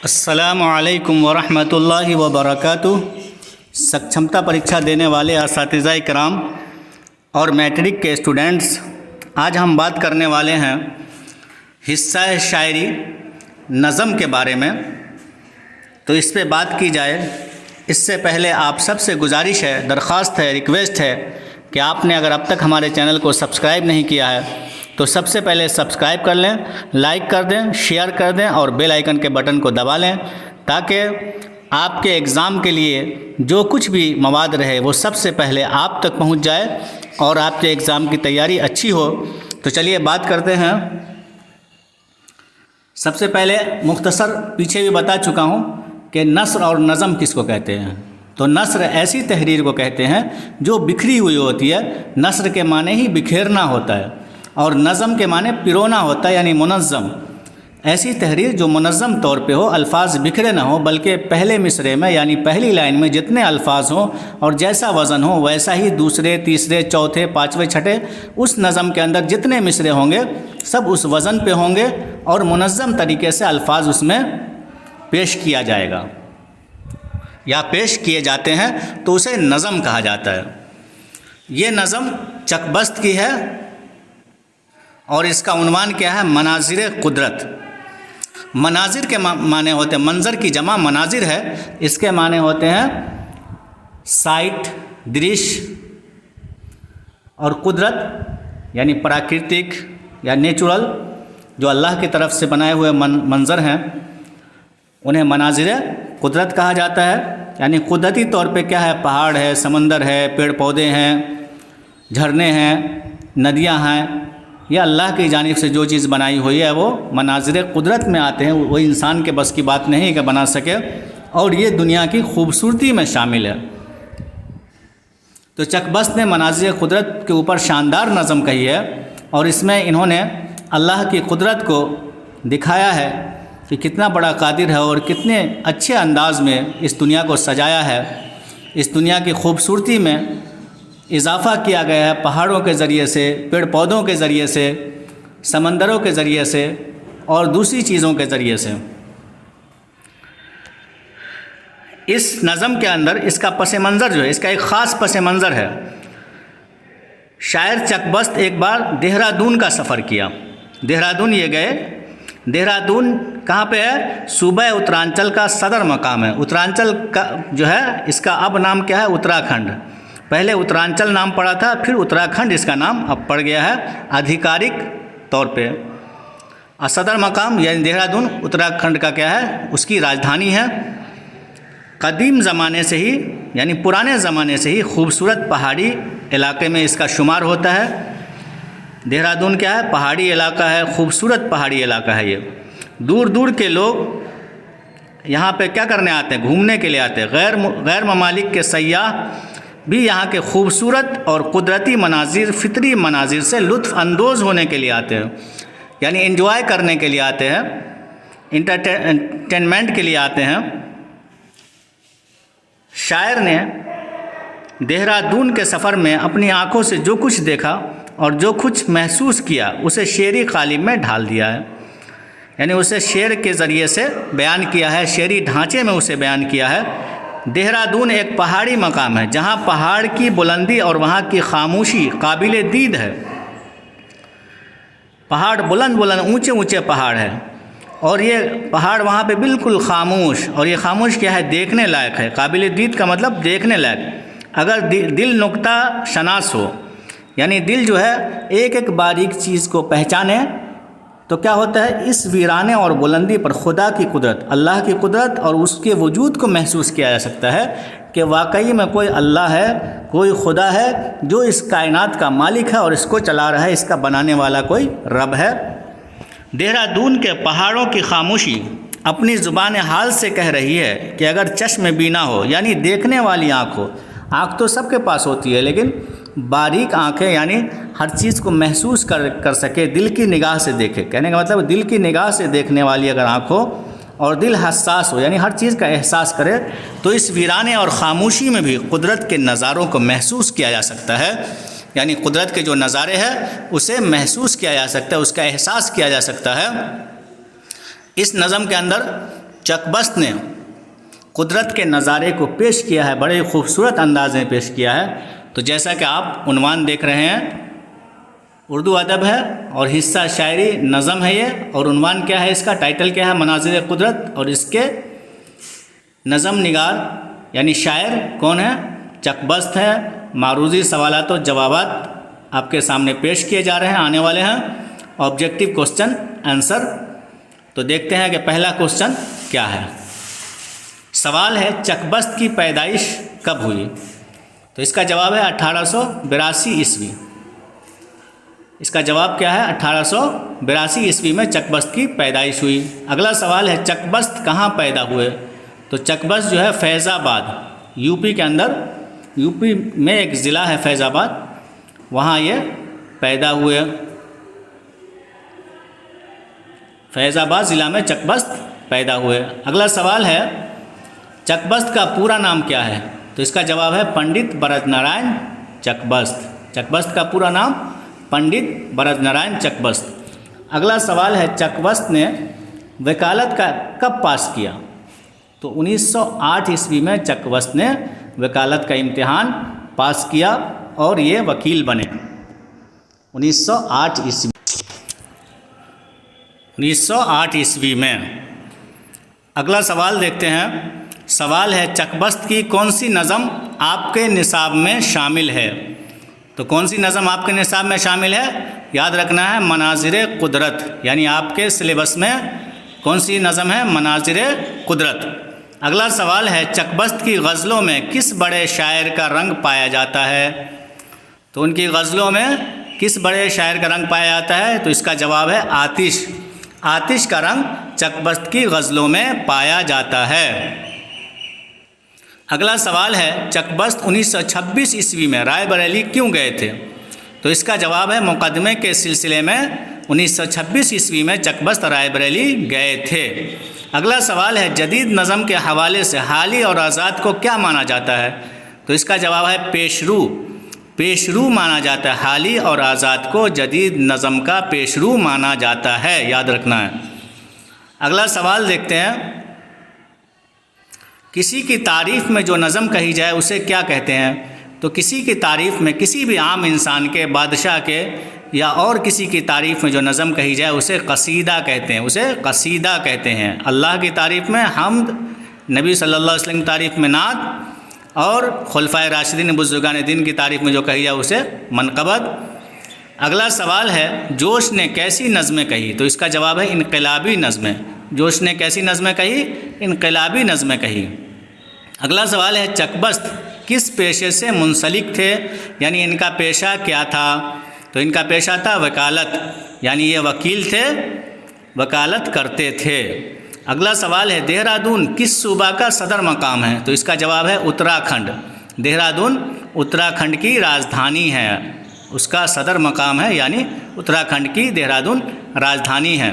अस्सलामुअलैकुम वरहमतुल्लाहि वबरकातुह। सक्षमता परीक्षा देने वाले असातिज़ा किराम और मैट्रिक के स्टूडेंट्स, आज हम बात करने वाले हैं हिस्सा शायरी नज़म के बारे में। तो इस पे बात की जाए इससे पहले आप सबसे गुजारिश है, दरख्वास्त है, रिक्वेस्ट है कि आपने अगर अब तक हमारे चैनल को सब्सक्राइब नहीं किया है तो सबसे पहले सब्सक्राइब कर लें, लाइक कर दें, शेयर कर दें और बेल आइकन के बटन को दबा लें ताकि आपके एग्ज़ाम के लिए जो कुछ भी मवाद रहे वो सबसे पहले आप तक पहुंच जाए और आपके एग्ज़ाम की तैयारी अच्छी हो। तो चलिए बात करते हैं। सबसे पहले मुख्तसर पीछे भी बता चुका हूं कि नस्र और नज़म किसको कहते हैं। तो नस्र ऐसी तहरीर को कहते हैं जो बिखरी हुई होती है। नस्र के माने ही बिखेरना होता है और नज़म के माने पिरोना होता है, यानी मुनज़्ज़म। ऐसी तहरीर जो मुनज़्ज़म तौर पे हो, अल्फाज बिखरे ना हो, बल्कि पहले मिसरे में यानी पहली लाइन में जितने अल्फाज हों और जैसा वज़न हो वैसा ही दूसरे, तीसरे, चौथे, पाँचवें, छठे उस नज़म के अंदर जितने मिसरे होंगे सब उस वज़न पे होंगे और मुनज़्ज़म तरीके से अल्फाज उसमें पेश किया जाएगा या पेश किए जाते हैं, तो उसे नज़म कहा जाता है। ये नज़म चकबस्त की है और इसका उन्वान क्या है? मनाजिर कुदरत। मनाजिर के माने होते हैं, मंज़र की जमा मनाजिर है, इसके माने होते हैं साइट, दृश्य, और कुदरत यानी प्राकृतिक या नेचुरल जो अल्लाह की तरफ से बनाए हुए मंज़र हैं उन्हें मनाजिर कुदरत कहा जाता है। यानी कुदरती तौर पे क्या है? पहाड़ है, समंदर है, पेड़ पौधे हैं, झरने हैं, नदियां हैं, या अल्लाह की जानिब से जो चीज़ बनाई हुई है वो मनाजिर कुदरत में आते हैं। वो इंसान के बस की बात नहीं कि बना सके, और ये दुनिया की खूबसूरती में शामिल है। तो चकबस्त ने मनाजिर कुदरत के ऊपर शानदार नज़म कही है और इसमें इन्होंने अल्लाह की कुदरत को दिखाया है कि कितना बड़ा कादिर है और कितने अच्छे अंदाज में इस दुनिया को सजाया है। इस दुनिया की खूबसूरती में इजाफ़ा किया गया है पहाड़ों के ज़रिए से, पेड़ पौधों के ज़रिए से, समंदरों के ज़रिए से और दूसरी चीज़ों के ज़रिए से। इस नज़म के अंदर इसका पस मंज़र जो है, इसका एक ख़ास पस मंज़र है। शायर चकबस्त एक बार देहरादून का सफ़र किया। देहरादून ये गए। देहरादून कहाँ पे है? सूबा उत्तरांचल का सदर मकाम है। उत्तरांचल का जो है इसका अब नाम क्या है? उत्तराखंड। पहले उत्तरांचल नाम पड़ा था, फिर उत्तराखंड इसका नाम अब पड़ गया है आधिकारिक तौर पे। सदर मकाम यानी देहरादून उत्तराखंड का क्या है? उसकी राजधानी है। कदीम ज़माने से ही यानी पुराने ज़माने से ही खूबसूरत पहाड़ी इलाके में इसका शुमार होता है। देहरादून क्या है? पहाड़ी इलाका है, खूबसूरत पहाड़ी इलाका है। ये दूर दूर के लोग यहाँ पे क्या करने आते हैं? घूमने के लिए आते हैं। गैर ममालिक के सयाह भी यहाँ के खूबसूरत और कुदरती मनाजिर, फितरी मनाजिर से लुत्फ़ अंदोज़ होने के लिए आते हैं, यानी एंजॉय करने के लिए आते हैं, इंटरटेनमेंट के लिए आते हैं। शायर ने देहरादून के सफ़र में अपनी आँखों से जो कुछ देखा और जो कुछ महसूस किया उसे शेरी कालिब में ढाल दिया है, यानी उसे शेर के ज़रिए से बयान किया है, शेरी ढांचे में उसे बयान किया है। देहरादून एक पहाड़ी मकाम है जहाँ पहाड़ की बुलंदी और वहाँ की खामोशी काबिल दीद है। पहाड़ बुलंद बुलंद ऊंचे ऊंचे पहाड़ है और ये पहाड़ वहाँ पे बिल्कुल खामोश, और ये खामोश क्या है? देखने लायक है। काबिल दीद का मतलब देखने लायक। अगर दिल नुक्ता शनास हो, यानी दिल जो है एक एक बारीक चीज़ को पहचाने, तो क्या होता है? इस वीराने और बुलंदी पर खुदा की कुदरत, अल्लाह की कुदरत और उसके वजूद को महसूस किया जा सकता है कि वाकई में कोई अल्लाह है, कोई खुदा है जो इस कायनात का मालिक है और इसको चला रहा है, इसका बनाने वाला कोई रब है। देहरादून के पहाड़ों की खामोशी अपनी ज़ुबान हाल से कह रही है कि अगर चश्म बीना हो, यानी देखने वाली आँख हो, आँख तो सबके पास होती है लेकिन बारीक आँखें यानी हर चीज़ को महसूस कर सके, दिल की निगाह से देखे। कहने का मतलब दिल की निगाह से देखने वाली अगर आँख हो और दिल हसास हो, यानी हर चीज़ का एहसास करे, तो इस वीराने और ख़ामोशी में भी कुदरत के नज़ारों को महसूस किया जा सकता है। यानी कुदरत के जो नज़ारे हैं उसे महसूस किया जा सकता है, उसका एहसास किया जा सकता है। इस नज़म के अंदर चकबस्त ने कुदरत के नज़ारे को पेश किया है, बड़े खूबसूरत अंदाज में पेश किया है। तो जैसा कि आप उन्वान देख रहे हैं, उर्दू अदब है और हिस्सा शायरी नज़म है ये, और उन्वान क्या है इसका, टाइटल क्या है, मनाज़िर कुदरत, और इसके नज़म निगार यानी शायर कौन है, चकबस्त है। मारूज़ी सवालात और जवाबात आपके सामने पेश किए जा रहे हैं, आने वाले हैं ऑब्जेक्टिव क्वेश्चन आंसर। तो देखते हैं कि पहला क्वेश्चन क्या है। सवाल है चकबस्त की पैदाइश कब हुई। तो इसका जवाब है 1882 ईस्वी। इसका जवाब क्या है, 1882 ईस्वी में चकबस्त की पैदाइश हुई। अगला सवाल है चकबस्त कहाँ पैदा हुए। तो चकबस्त जो है फैज़ाबाद, यूपी के अंदर, यूपी में एक ज़िला है फैज़ाबाद, वहाँ ये पैदा हुए। फैज़ाबाद ज़िला में चकबस्त पैदा हुए। अगला सवाल है चकबस्त का पूरा नाम क्या है। तो इसका जवाब है पंडित भरत नारायण चकबस्त। चकबस्त का पूरा नाम पंडित भरत नारायण चकबस्त। अगला सवाल है चकबस्त ने वकालत का कब पास किया। तो 1908 ईस्वी में चकबस्त ने वकालत का इम्तिहान पास किया और ये वकील बने 1908 ईस्वी। 1908 ईस्वी में। अगला सवाल देखते हैं। सवाल है चकबस्त की कौन सी नज़म आपके निसाब में शामिल है। तो कौन सी नज़म आपके निसाब में शामिल है, याद रखना है मनाज़िर कुदरत, यानी आपके सिलेबस में कौन सी नज़म है, मनाज़िर कुदरत। अगला सवाल है चकबस्त की गज़लों में किस बड़े शायर का रंग पाया जाता है। तो उनकी गज़लों में किस बड़े शायर का रंग पाया जाता है। तो इसका जवाब है आतिश। आतिश का रंग चकबस्त की गज़लों में पाया जाता है। अगला सवाल है चकबस्त 1926 ईस्वी में रायबरेली क्यों गए थे। तो इसका जवाब है मुकदमे के सिलसिले में 1926 ईस्वी में चकबस्त रायबरेली गए थे। अगला सवाल है जदीद नज़म के हवाले से हाली और आज़ाद को क्या माना जाता है। तो इसका जवाब है पेशरू। पेशरू माना जाता है, हाली और आज़ाद को जदीद नज़म का पेशरू माना जाता है, याद रखना है। अगला सवाल देखते हैं। किसी की तारीफ़ में जो नज़म कही जाए उसे क्या कहते हैं। तो किसी की तारीफ़ में, किसी भी आम इंसान के, बादशाह के या और किसी की तारीफ़ में जो नज़म कही जाए उसे कसीदा कहते हैं, उसे कसीदा कहते हैं। अल्लाह की तारीफ़ में हम्द, नबी सल्लल्लाहु अलैहि वसल्लम की तारीफ़ में नात और खुलफाए राशिदीन बुज़ुर्गान दीन की तारीफ़ में जो कही जाए उसे मनक़बत। अगला सवाल है जोश ने कैसी नज़में कही। तो इसका जवाब है इनक़लाबी नज़में। जोश ने कैसी नज़में कही, इनक़लाबी नज़में कही। अगला सवाल है चकबस्त किस पेशे से मुंसलिक थे, यानी इनका पेशा क्या था। तो इनका पेशा था वकालत, यानी ये वकील थे, वकालत करते थे। अगला सवाल है देहरादून किस सूबा का सदर मकाम है। तो इसका जवाब है उत्तराखंड। देहरादून उत्तराखंड की राजधानी है, उसका सदर मकाम है, यानी उत्तराखंड की देहरादून राजधानी है।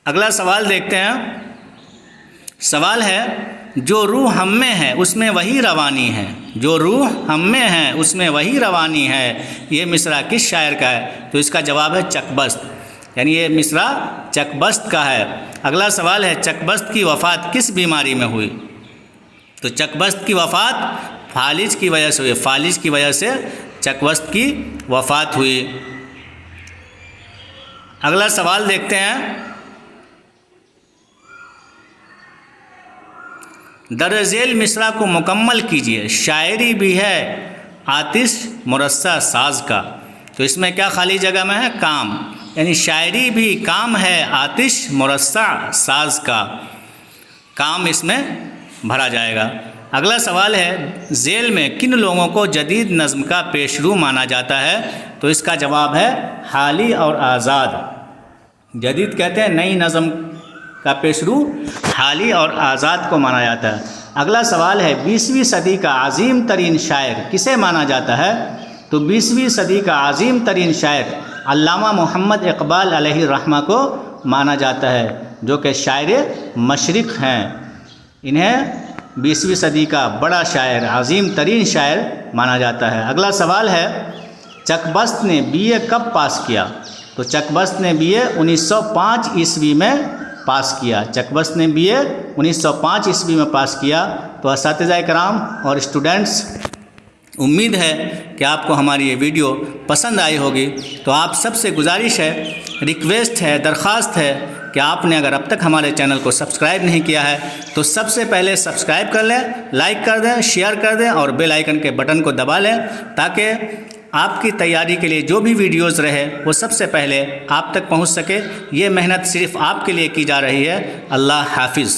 अगला सवाल देखते हैं। सवाल है जो रूह हम में है उसमें वही रवानी है। जो रूह हम में है उसमें वही रवानी है, ये मिसरा किस शायर का है। तो इसका जवाब है चकबस्त, यानी ये मिसरा चकबस्त का है। अगला सवाल है चकबस्त की वफ़ात किस बीमारी में हुई। तो चकबस्त की वफ़ात फालिज की वजह से हुई। फालिज की वजह से चकबस्त की वफ़ात हुई। अगला सवाल देखते हैं। दरअज़ेल मिसरा को मुकम्मल कीजिए। शायरी भी है आतिश मुरस्सा साज का। तो इसमें क्या खाली जगह में है, काम, यानी शायरी भी काम है आतिश मुरस्सा साज का, काम इसमें भरा जाएगा। अगला सवाल है ज़ेल में किन लोगों को जदीद नज़्म का पेशरू माना जाता है। तो इसका जवाब है हाली और आज़ाद। जदीद कहते हैं नई नज़्म का पेशरू हाली और आज़ाद को माना जाता है। अगला सवाल है 20वीं सदी का अजीम तरीन शायर किसे माना जाता है। तो 20वीं सदी का अजीम तरीन शायर अल्लामा मोहम्मद इकबाल अलैहि रहमा को माना जाता है, जो कि शायर मशरिक़ हैं। इन्हें 20वीं सदी का बड़ा शायर, अजीम तरीन शायर माना जाता है। अगला सवाल है चकबस्त ने BA कब पास किया। तो चकबस्त ने BA 1905 ईस्वी में पास किया। चकबस्त ने BA 1905 ईस्वी में पास किया। तो असातिज़ा कराम और स्टूडेंट्स, उम्मीद है कि आपको हमारी ये वीडियो पसंद आई होगी। तो आप सबसे गुजारिश है, रिक्वेस्ट है, दरख्वास्त है कि आपने अगर अब तक हमारे चैनल को सब्सक्राइब नहीं किया है तो सबसे पहले सब्सक्राइब कर लें, लाइक कर दें, शेयर कर दें और बेल आइकन के बटन को दबा लें, ताकि आपकी तैयारी के लिए जो भी वीडियोज़ रहे वो सबसे पहले आप तक पहुंच सके। ये मेहनत सिर्फ़ आपके लिए की जा रही है। अल्लाह हाफिज़।